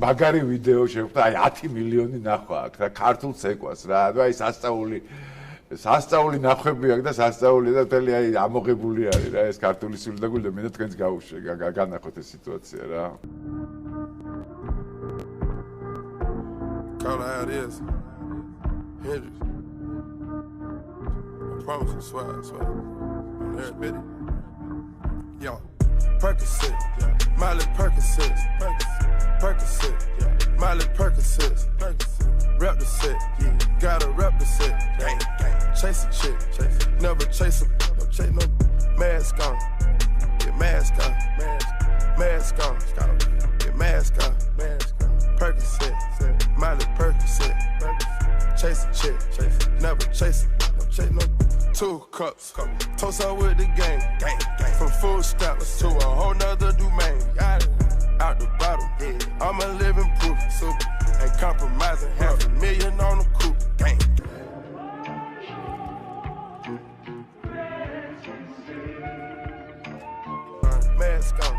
მაგარი ვიდეო შეხვდა, აი 10 მილიონი ნახვა აქვს რა, ქართულ ცეკვას რა, აი სასწაული ნახვები აქვს და სასწაული და მთელი აი ამოღებული არის რა ეს ქართული სული და გული და მე და თქვენს განახოთ ეს სიტუაცია რა. Call out is Hendrix. I promise you, swear. There's Betty. Yo, Percocet, Miley Percocet, Miley Percocet, rep the set, gotta rep the set, gang. Chase a chick, never chase a, no mask on, get mask on, mask on, get mask on, Percocet, Miley Percocet, chase a chick, never chase no 2 cups, toast up with the gang, from food stamps to a whole nother domain, out the bottom, I'm a living proof, super, ain't compromising, $500,000 on the coupe, gang. Mask on,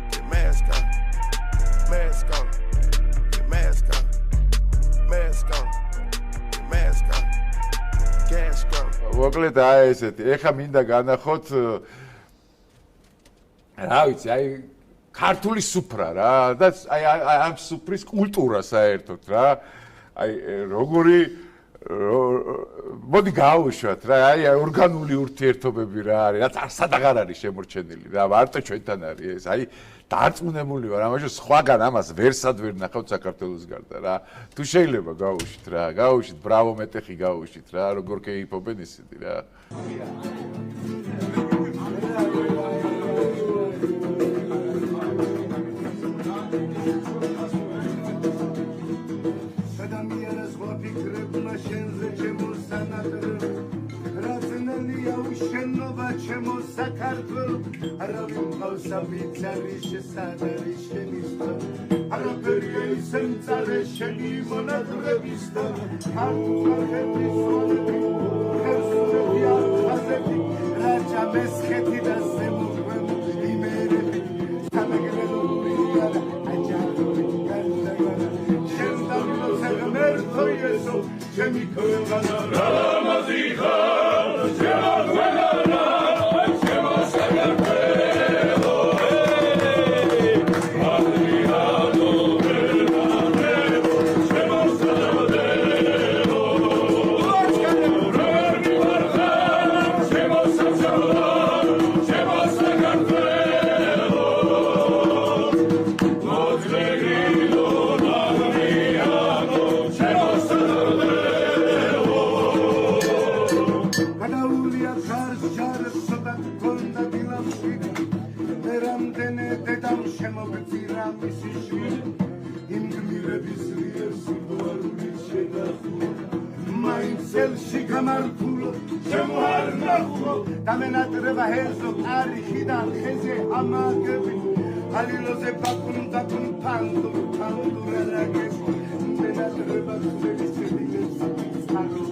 get mask on, mask on, get mask on, mask on, get mask on, gas gun. მოკლედ აი ესეთი. ეხა მინდა განახოთ რა ვიცი, აი ქართული სუფრა რა და აი ამ სუფრის კულტურა საერთოდ რა. აი როგორი მოდი გავუშვათ რა, აი ორგანული ურთიერთობები რა არის, რაც არცადაღარ არის შემორჩენილი რა, მარტო ჩვენთან არის ეს. აი დარწმუნებული ვარ, ამაში სხვაგან ამას ვერსად ვერ ნახავთ საქართველოს გარდა რა. თუ შეიძლება გავუშვით რა, გავუშვით, ბრავო მეტეხი გავუშვით რა, როგორ კეიფობენ ისინი რა. ჩემო საქართველო არავინ მყავს ამიცარი შესაძარი შენისო არაფერია ისე მწარე შენი მონატრების და ხალხების სოლები ხერსულები ახაზები რაჭა მესხეთი და ზემოგვემო იმერები სამეგრელოა აჯანო განზაგანა შემდავლო საგმერთო ესო ჩემი ქვეყანა რამაზიხა შემოგვენა დამენატრება ჰეზო არიხი და ხეზე ამაგები ალილოზე ბაკუნ ფანდუ რაგები მენატრება ხეზე საგო